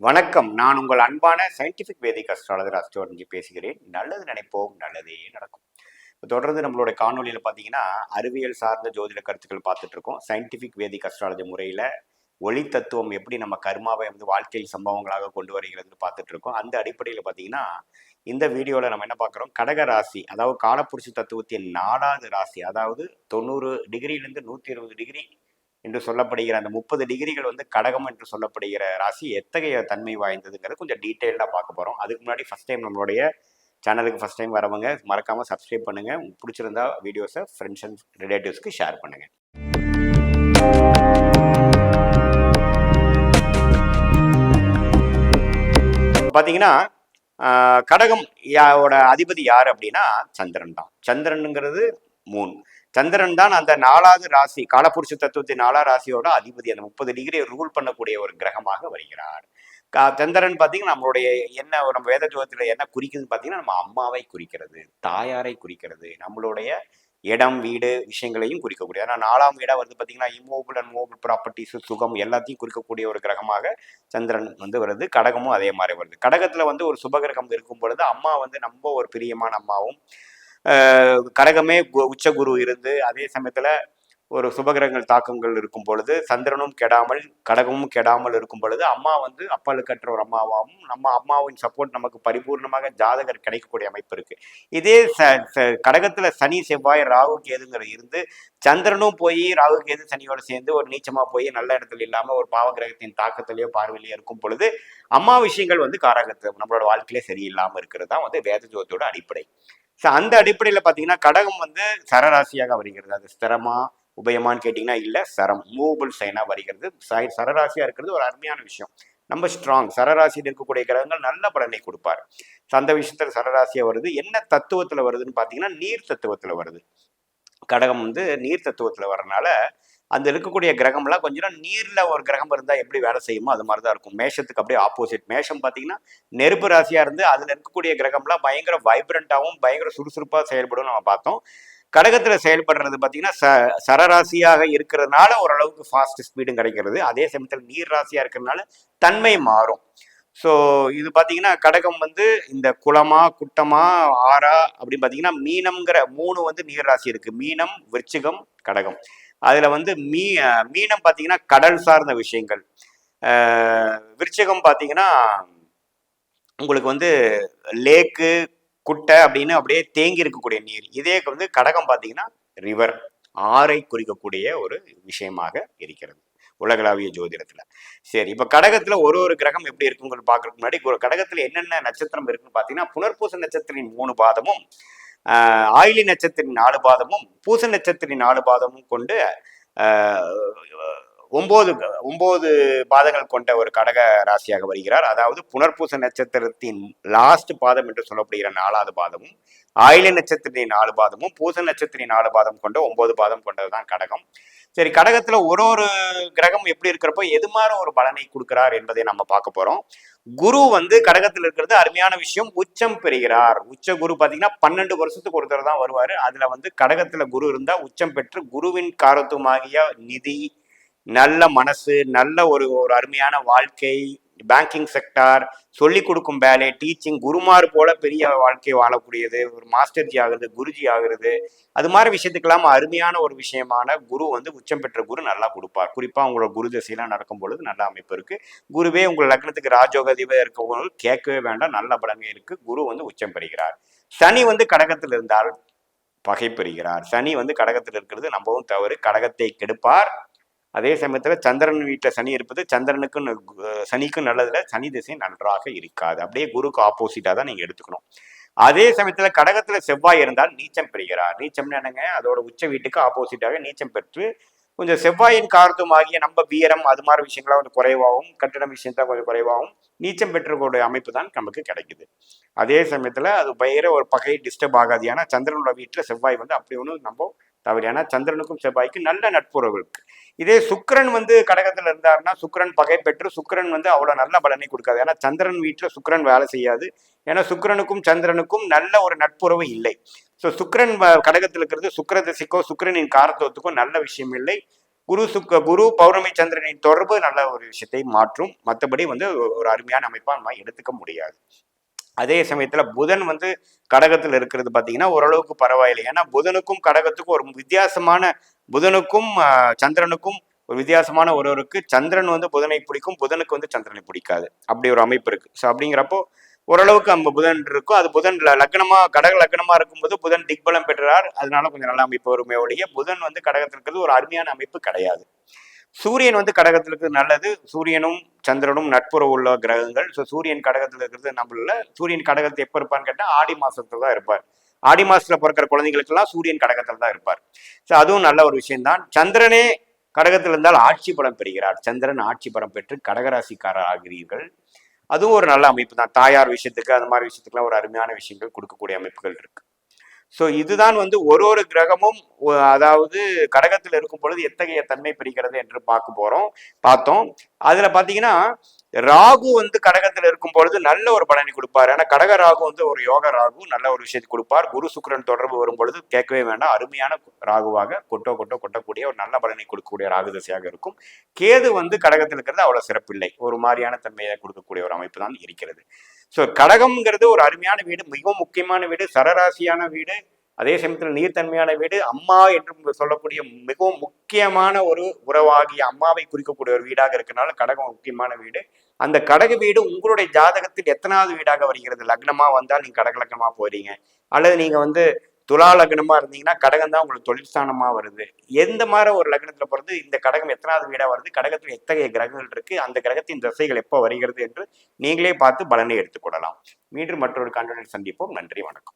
வணக்கம். நான் உங்கள் அன்பான சயின்டிஃபிக் வேதிக் அஸ்ட்ராலஜர் அஸ்ட்ரோலஜி பேசுகிறேன். நல்லது நினைப்போம், நல்லதே நடக்கும். இப்போ தொடர்ந்து நம்மளுடைய காணொலியில் பார்த்தீங்கன்னா, அறிவியல் சார்ந்த ஜோதிட கருத்துக்கள் பார்த்துட்டு இருக்கோம். சயின்டிஃபிக் வேதிக் அஸ்ட்ராலஜி முறையில் ஒளி தத்துவம் எப்படி நம்ம கர்மாவை வந்து வாழ்க்கையில் சம்பவங்களாக கொண்டு வருகிறதுன்னு பார்த்துட்டு இருக்கோம். அந்த அடிப்படையில் பார்த்தீங்கன்னா, இந்த வீடியோவில் நம்ம என்ன பார்க்குறோம், கடக ராசி, அதாவது காலப்புருஷ தத்துவத்தின் 4வது ராசி, அதாவது 90 டிகிரியிலிருந்து 120 டிகிரி என்று சொல்லப்படுகிற அந்த 30 டிகிரிகள் வந்து கடகம் என்று சொல்லப்படுகிற ராசி எத்தகைய தன்மை வாய்ந்ததுங்கிறது கொஞ்சம் டீட்டெயிலாக பார்க்க போகிறோம். அதுக்கு முன்னாடி ஃபஸ்ட் டைம் நம்மளுடைய சேனலுக்கு ஃபஸ்ட் டைம் வரவங்க மறக்காமல் சப்ஸ்கிரைப் பண்ணுங்கள். பிடிச்சிருந்தா வீடியோஸை ஃப்ரெண்ட்ஸ் அண்ட் ரிலேட்டிவ்ஸ்க்கு ஷேர் பண்ணுங்கள். பார்த்தீங்கன்னா கடகம் யாவோட அதிபதி யார் அப்படின்னா சந்திரன் தான். சந்திரனுங்கிறது மூன். சந்திரன் தான் அந்த 4வது ராசி, காலப்புருஷ தத்துவத்தின் 4வது ராசியோட அதிபதி. அந்த 30 டிகிரி ரூல் பண்ணக்கூடிய ஒரு கிரகமாக வருகிறார். சந்திரன் பார்த்தீங்கன்னா நம்மளுடைய என்ன நம்ம வேத ஜோதிடத்தில் என்ன குறிக்குதுன்னு பார்த்தீங்கன்னா, நம்ம அம்மாவை குறிக்கிறது, தாயாரை குறிக்கிறது, நம்மளுடைய இடம் வீடு விஷயங்களையும் குறிக்கக்கூடிய. ஆனால் 4ஆம் வீடாக வந்து பார்த்தீங்கன்னா இம்மூவபிள் அண்ட் மூவபிள் ப்ராப்பர்ட்டிஸ், சுகம் எல்லாத்தையும் குறிக்கக்கூடிய ஒரு கிரகமாக சந்திரன் வந்து வருது. கடகமும் அதே மாதிரி வருது. கடகத்தில் வந்து ஒரு சுபகிரகம் இருக்கும் பொழுது அம்மா வந்து ரொம்ப ஒரு பிரியமான அம்மாவும், கடகமே உச்ச குரு இருந்து அதே சமயத்துல ஒரு சுபகிரகங்கள் தாக்கங்கள் இருக்கும் பொழுது சந்திரனும் கெடாமல் கடகமும் கெடாமல் இருக்கும் பொழுது அம்மா வந்து அப்பாளுக்கற்ற ஒரு அம்மாவாகவும் நம்ம அம்மாவின் சப்போர்ட் நமக்கு பரிபூர்ணமாக ஜாதகர் கிடைக்கக்கூடிய அமைப்பு இருக்கு. இதே கடகத்துல சனி செவ்வாய் ராகு கேதுங்கிற இருந்து சந்திரனும் போய் ராகு கேது சனியோட சேர்ந்து ஒரு நீச்சமா போய் நல்ல இடத்துல இல்லாம ஒரு பாவகிரகத்தின் தாக்கத்திலேயோ பார்வையிலேயோ இருக்கும் பொழுது அம்மா விஷயங்கள் வந்து காரகத்து நம்மளோட வாழ்க்கையிலே சரியில்லாம இருக்கிறது தான் வந்து வேத ஜோதியோட அடிப்படை. ஸோ அந்த அடிப்படையில் பார்த்தீங்கன்னா கடகம் வந்து சரராசியாக வருகிறது. அது ஸ்திரமா உபயமான்னு கேட்டிங்கன்னா இல்லை, சரம் மூவபிள் சைனாக வருகிறது. சரராசியாக இருக்கிறது ஒரு அருமையான விஷயம். நம்ம ஸ்ட்ராங் சரராசியில் இருக்கக்கூடிய கிரகங்கள் நல்ல பலனை கொடுப்பார். ஸோ அந்த விஷயத்தில் சரராசியாக வருது. என்ன தத்துவத்தில் வருதுன்னு பார்த்தீங்கன்னா நீர் தத்துவத்தில் வருது. கடகம் வந்து நீர் தத்துவத்தில் வரனால அந்த இருக்கக்கூடிய கிரகம்லாம் கொஞ்சம் நீர்ல ஒரு கிரகம் இருந்தால் எப்படி வேலை செய்யுமோ அது மாதிரி தான் இருக்கும். மேஷத்துக்கு அப்படியே ஆப்போசிட். மேஷம் பார்த்தீங்கன்னா நெருப்பு ராசியா இருந்து அதுல இருக்கக்கூடிய கிரகம்லாம் பயங்கர வைப்ரண்டாகவும் பயங்கர சுறுசுறுப்பாக செயல்படும் நம்ம பார்த்தோம். கடகத்துல செயல்படுறது பார்த்தீங்கன்னா சரராசியாக இருக்கிறதுனால ஓரளவுக்கு ஃபாஸ்ட் ஸ்பீடும் கிடைக்கிறது. அதே சமயத்தில் நீர் ராசியா இருக்கிறதுனால தன்மை மாறும். ஸோ இது பார்த்தீங்கன்னா கடகம் வந்து இந்த குளமா குட்டமா ஆறா அப்படின்னு பார்த்தீங்கன்னா மீனம்ங்கிற 3 வந்து நீர் ராசி இருக்கு. மீனம், விருச்சிகம், கடகம். அதில் வந்து மீனம் பார்த்தீங்கன்னா கடல் சார்ந்த விஷயங்கள், விருச்சிகம் பார்த்தீங்கன்னா உங்களுக்கு வந்து லேக்கு குட்டை அப்படின்னு அப்படியே தேங்கி இருக்கக்கூடிய நீர். இதே வந்து கடகம் பார்த்தீங்கன்னா ரிவர், ஆறை குறிக்கக்கூடிய ஒரு விஷயமாக இருக்கிறது உலகளாவிய ஜோதிடத்துல. சரி, இப்ப கடகத்துல ஒரு கிரகம் எப்படி இருக்குங்கிறது பாக்குறதுக்கு முன்னாடி கடகத்துல என்னென்ன நட்சத்திரம் இருக்குன்னு பாத்தீங்கன்னா புனர்பூச நட்சத்திரின் 3 பாதமும், ஆயிலி நட்சத்திரின் 4 பாதமும், பூச நட்சத்திரின் 4 பாதமும் கொண்டு 9 பாதங்கள் கொண்ட ஒரு கடக ராசியாக வருகிறார். அதாவது புனர்பூச நட்சத்திரத்தின் லாஸ்ட் பாதம் என்று சொல்லப்படுகிற 4வது பாதமும், ஆயில நட்சத்திரத்தின் 4 பாதமும், பூச நட்சத்திரின் 4 பாதம் கொண்ட 9 பாதம் கொண்டதுதான் கடகம். சரி, கடகத்துல ஒரு கிரகம் எப்படி இருக்கிறப்போ எது மாதிரி ஒரு பலனை கொடுக்கிறார் என்பதை நம்ம பார்க்க போறோம். குரு வந்து கடகத்தில் இருக்கிறது அருமையான விஷயம். உச்சம் பெறுகிறார். உச்ச குரு பாத்தீங்கன்னா 12 வருஷத்துக்கு ஒருத்தர் தான் வருவாரு. அதுல வந்து கடகத்துல குரு இருந்தா உச்சம் பெற்று குருவின் காரத்துவமாகிய நிதி, நல்ல மனசு, நல்ல ஒரு அருமையான வாழ்க்கை, பேங்கிங் செக்டார், சொல்லிக் கொடுக்கும் வேலை, டீச்சிங், குருமார் போல பெரிய வாழ்க்கை வாழக்கூடியது, ஒரு மாஸ்டர்ஜி ஆகுறது, குருஜி ஆகுறது, அது மாதிரி விஷயத்துக்கெல்லாம் அருமையான ஒரு விஷயமான குரு வந்து உச்சம் பெற்ற குரு நல்லா கொடுப்பார். குறிப்பா உங்களோட குரு தசையெல்லாம் நடக்கும் பொழுது நல்ல அமைப்பு இருக்கு. குருவே உங்கள் லக்னத்துக்கு ராஜோகதிவே இருக்கவங்க கேட்கவே வேண்டாம், நல்ல பலமே இருக்கு. குரு வந்து உச்சம் பெறுகிறார். சனி வந்து கடகத்தில் இருந்தால் பகை பெறுகிறார். சனி வந்து கடகத்தில் இருக்கிறது நம்பவும் தவறு. கடகத்தை கெடுப்பார். அதே சமயத்தில் சந்திரன் வீட்டில் சனி இருப்பது சந்திரனுக்கும் சனிக்கும் நல்லதில்ல. சனி திசை நன்றாக இருக்காது. அப்படியே குருக்கு ஆப்போசிட்டாக தான் நீங்கள் எடுத்துக்கணும். அதே சமயத்தில் கடகத்தில் செவ்வாய் இருந்தால் நீச்சம் பெறுகிறார். நீச்சம்னு என்னங்க, அதோட உச்ச வீட்டுக்கு ஆப்போசிட்டாக நீச்சம் பெற்று கொஞ்சம் செவ்வாயின் காரணமாகிய நம்ம வீரம் அது மாதிரி விஷயங்களாம் கொஞ்சம் குறைவாகவும், கட்டிடம் விஷயத்தான் கொஞ்சம் குறைவாகவும் நீச்சம் பெற்றக்கூடிய அமைப்பு தான் நமக்கு கிடைக்குது. அதே சமயத்தில் அது பயங்கர ஒரு பகை டிஸ்டர்ப் ஆகாது. ஏன்னா சந்திரனோட வீட்டில் செவ்வாய் வந்து அப்படி ஒன்று நம்ம தவறு. ஏன்னா சந்திரனுக்கும் செவ்வாய்க்கும் நல்ல நட்புறவு இருக்கு. இதே சுக்கிரன் வந்து கடகத்துல இருந்தாருன்னா சுக்கிரன் பகை பெற்று சுக்கிரன் வந்து அவ்வளவு நல்ல பலனை கொடுக்காது. ஏன்னா சந்திரன் வீட்டுல சுக்கிரன் வேலை செய்யாது. ஏன்னா சுக்கிரனுக்கும் சந்திரனுக்கும் நல்ல ஒரு நட்புறவு இல்லை. ஸோ சுக்கிரன் கடகத்தில் இருக்கிறது சுக்கிர திசைக்கோ சுக்கிரனின் காரத்துவத்துக்கோ நல்ல விஷயம் இல்லை. குரு பௌர்ணமி சந்திரனின் தொடர்பு நல்ல ஒரு விஷயத்தை மாற்றும். மற்றபடி வந்து ஒரு அருமையான அமைப்பா நம்ம எடுத்துக்க முடியாது. அதே சமயத்துல புதன் வந்து கடகத்துல இருக்கிறது பாத்தீங்கன்னா ஓரளவுக்கு பரவாயில்லை. ஏன்னா புதனுக்கும் கடகத்துக்கும் ஒரு வித்தியாசமான, புதனுக்கும் சந்திரனுக்கும் ஒரு வித்தியாசமான ஒருவருக்கு சந்திரன் வந்து புதனை பிடிக்கும், புதனுக்கு வந்து சந்திரனை பிடிக்காது. அப்படி ஒரு அமைப்பு இருக்கு. ஸோ அப்படிங்கிறப்போ ஓரளவுக்கு நம்ம புதன் இருக்கும். அது புதன் லக்னமா கடக லக்னமா இருக்கும்போது புதன் திக்பலம் பெற்றார். அதனால கொஞ்சம் நல்ல அமைப்பு வருமே ஒழிய புதன் வந்து கடகத்தில் இருக்கிறது ஒரு அருமையான அமைப்பு கிடையாது. சூரியன் வந்து கடகத்தில் இருக்கிறது நல்லது. சூரியனும் சந்திரனும் நட்புறவு உள்ள கிரகங்கள். ஸோ சூரியன் கடகத்தில் இருக்கிறது நம்மள. சூரியன் கடகத்தை எப்போ இருப்பான்னு கேட்டால் ஆடி மாசத்துல தான் இருப்பார். ஆடி மாசத்துல பிறக்கிற குழந்தைகளுக்கெல்லாம் சூரியன் கடகத்தில் தான் இருப்பார். ஸோ அதுவும் நல்ல ஒரு விஷயம்தான். சந்திரனே கடகத்தில் இருந்தால் ஆட்சி பலம் பெறுகிறார். சந்திரன் ஆட்சி பலம் பெற்று கடகராசிக்காரர் ஆகிறீர்கள். அதுவும் ஒரு நல்ல அமைப்பு தான். தாயார் விஷயத்துக்கு அந்த மாதிரி விஷயத்துக்குலாம் ஒரு அருமையான விஷயங்கள் கொடுக்கக்கூடிய அமைப்புகள் இருக்கு. ஸோ இதுதான் வந்து ஒரு கிரகமும் அதாவது கடகத்தில் இருக்கும் பொழுது எத்தகைய தன்மை பெறுகிறது என்று பார்த்தோம். அதுல பாத்தீங்கன்னா ராகு வந்து கடகத்தில் இருக்கும் பொழுது நல்ல ஒரு பலனை கொடுப்பார். ஏன்னா கடக ராகு வந்து ஒரு யோக ராகு, நல்ல ஒரு விஷயத்தை கொடுப்பார். குரு சுக்கிரன் தொடர்பு வரும் பொழுது கேட்கவே வேண்டாம், அருமையான ராகுவாக கொட்டக்கூடிய ஒரு நல்ல பலனை கொடுக்கக்கூடிய ராகு திசையாக இருக்கும். கேது வந்து கடகத்தில் இருக்கிறது அவ்வளவு சிறப்பில்லை, ஒரு மாதிரியான தன்மையை கொடுக்கக்கூடிய ஒரு அமைப்பு தான் இருக்கிறது. ஸோ கடகம்ங்கிறது ஒரு அருமையான வீடு, மிகவும் முக்கியமான வீடு, சரராசியான வீடு, அதே சமயத்தில் நீர்த்தன்மையான வீடு, அம்மா என்று சொல்லக்கூடிய மிகவும் முக்கியமான ஒரு உறவாகிய அம்மாவை குறிக்கக்கூடிய ஒரு வீடாக இருக்கிறனால கடகம் முக்கியமான வீடு. அந்த கடக வீடு உங்களுடைய ஜாதகத்தில் எத்தனாவது வீடாக வருகிறது? லக்னமா வந்தால் நீங்க கடக லக்னமா போறீங்க, அல்லது நீங்க வந்து துலா லக்னமா இருந்தீங்கன்னா கடகம் தான் உங்களுக்கு தொழில் ஸ்தானமா வருது. எந்த மாதிரி ஒரு லக்னத்துல பிறந்து இந்த கடகம் எத்தனாவது வீடா வருது, கடகத்தில் எத்தகைய கிரகங்கள் இருக்கு, அந்த கிரகத்தின் திசைகள் எப்போ வருகிறது என்று நீங்களே பார்த்து பலனை எடுத்துக்கொள்ளலாம். மீண்டும் மற்றொரு காணொளியில் சந்திப்போம். நன்றி, வணக்கம்.